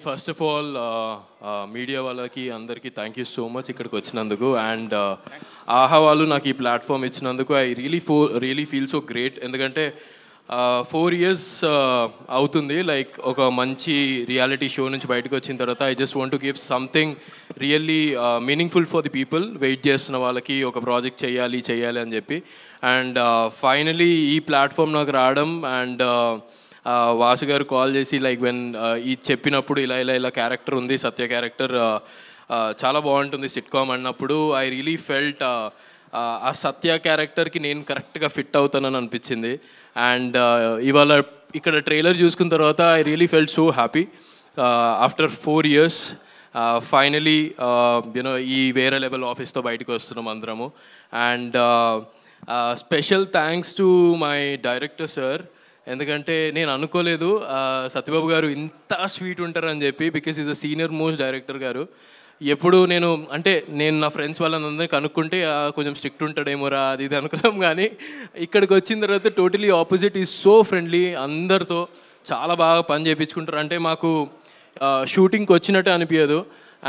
First of all media వాళ్ళకి అందరికీ thank you so much ఇక్కడికి వచ్చినందుకు. అండ్ ఆహా వాళ్ళు నాకు ఈ ప్లాట్ఫామ్ ఇచ్చినందుకు I really feel so great. ఎందుకంటే 4 years అవుతుంది లైక్ ఒక మంచి రియాలిటీ షో నుంచి బయటకు వచ్చిన తర్వాత I just want to give something really meaningful for the people. Wait చేస్తున్న వాళ్ళకి ఒక ప్రాజెక్ట్ చేయాలి అని చెప్పి. అండ్ ఫైనలీ ఈ ప్లాట్ఫామ్ నాకు రావడం అండ్ వాసు గారు కాల్ చేసి లైక్ వెన్ ఈ చెప్పినప్పుడు ఇలా క్యారెక్టర్ ఉంది, సత్య క్యారెక్టర్ చాలా బాగుంటుంది సిట్కామ్ అన్నప్పుడు ఐ రియలీ ఫెల్ట్ ఆ సత్య క్యారెక్టర్కి నేను కరెక్ట్గా ఫిట్ అవుతానని అనిపించింది. అండ్ ఇవాళ ఇక్కడ ట్రైలర్ చూసుకున్న తర్వాత I really felt so happy after 4 years finally you know ఈ వేరే లెవెల్ ఆఫీస్తో బయటకు వస్తున్నాం అందరము. And special thanks to my director sir. ఎందుకంటే నేను అనుకోలేదు సత్యబాబు గారు ఇంత స్వీట్ ఉంటారని చెప్పి, because is a senior most director గారు. ఎప్పుడు నేను నా ఫ్రెండ్స్ వాళ్ళందరినీ కనుక్కుంటే కొంచెం స్ట్రిక్ట్ ఉంటాడేమోరా అది ఇది అనుకున్నాం, కానీ ఇక్కడికి వచ్చిన తర్వాత totally opposite. Is so friendly, అందరితో చాలా బాగా పని చేయించుకుంటారు. అంటే మాకు షూటింగ్కి వచ్చినట్టే అనిపించదు.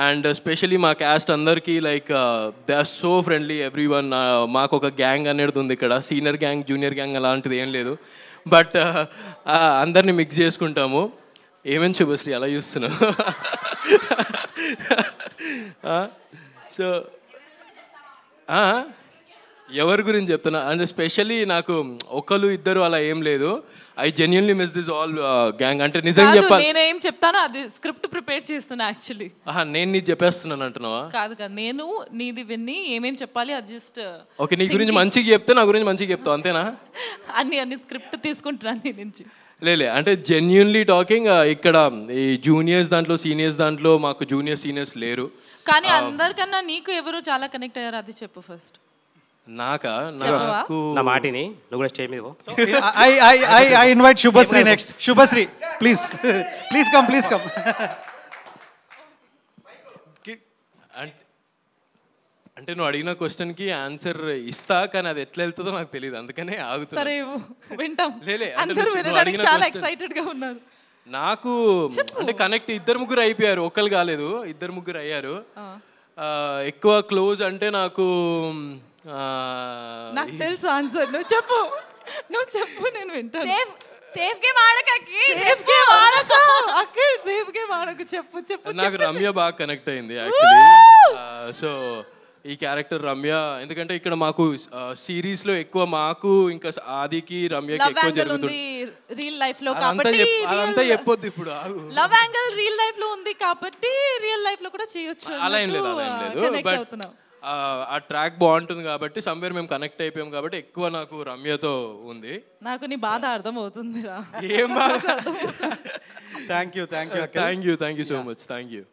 అండ్ స్పెషలీ మా క్యాస్ట్ అందరికీ like they are so friendly everyone. మాకు ఒక గ్యాంగ్ అనేది ఉంది ఇక్కడ, సీనియర్ గ్యాంగ్ జూనియర్ గ్యాంగ్ అలాంటిది ఏం లేదు, బట్ అందరినీ మిక్స్ చేసుకుంటాము. ఏమేమి శుభశ్రీ అలా చూస్తున్నావు? సో ఎవరి గురించి చెప్తున్నా అంటే స్పెషల్లీ నాకు ఒకరు ఇద్దరు అలా ఏం లేదు. I genuinely miss this all gang. అంటే నిజంగా చెప్పాలి, నేనేం చెప్తాను అది స్క్రిప్ట్ ప్రిపేర్ చేస్తున్నా యాక్చువల్లీ. నేను నీది చెప్పేస్తున్నాను అంటున్నావా? కాదు నేను నీది విన్ని ఏమేం చెప్పాలి అది జస్ట్ ఓకే. నీ గురించి మంచిగా చెప్తే నా గురించి మంచిగా చెప్తావు అంతేనా? అన్ని స్క్రిప్ట్ తీసుకుంటున్నాను నీ నుంచి. లేలే అంటే జెన్యున్లీ టాకింగ్ ఇక్కడ ఈ జూనియర్స్ దాంట్లో సీనియర్స్ దాంట్లో మాకు సీనియర్స్ లేరు. కానీ అందరికన్నా నీకు ఎవరు చాలా కనెక్ట్ అయ్యారు అది చెప్పు ఫస్ట్. నాకు నా మాటిని నువ్వు కూడా స్టేజ్ మీద I invite Shubhasri next. Shubhasri, please come. అంటే నువ్వు అడిగిన క్వశ్చన్కి ఆన్సర్ ఇస్తా, కానీ అది ఎట్లా వెళ్తుందో నాకు తెలియదు, అందుకనే ఆగుతా. సరే వింటాం. లేలే చాలా ఎక్సైటెడ్ గా ఉన్నారు. నాకు అంటే కనెక్ట్ ఇద్దరు ముగ్గురు అయిపోయారు, ఒక్కరు కాలేదు, ఇద్దరు ముగ్గురు అయ్యారు. ఎక్కువ క్లోజ్ అంటే నాకు తెలుసు ఆన్సర్. నువ్వు చెప్పు నేను వింటాను. సేఫ్ గేమ్ ఆడకకి సేఫ్ గేమ్ ఆడకు చెప్పు. నాకు రమ్య బాగా కనెక్ట్ అయింది యాక్చువల్లీ. సో ఈ క్యారెక్టర్ రమ్య, ఎందుకంటే ఇక్కడ మాకు సిరీస్ లో ఎక్కువ మాకు ఇంకా ఆదికి రమ్యకి ఎక్కువ జరుగుతుంది రియల్ లైఫ్ లో కాబట్టి. అదంతా చెప్పొద్దు ఇప్పుడు. లవ్ యాంగిల్ రియల్ లైఫ్ లో ఉంది కాబట్టి రియల్ లైఫ్ లో కూడా చేయొచ్చు. అలా ఏం లేదు, బట్ ఆ ట్రాక్ బాగుంటుంది కాబట్టి సమ్వేర్ మేము కనెక్ట్ అయిపోయాం కాబట్టి ఎక్కువ నాకు రమ్యతో ఉంది. నాకు నీ బాధ అర్థం అవుతుందిరా. ఏం బాధ? Thank you so much. Thank you.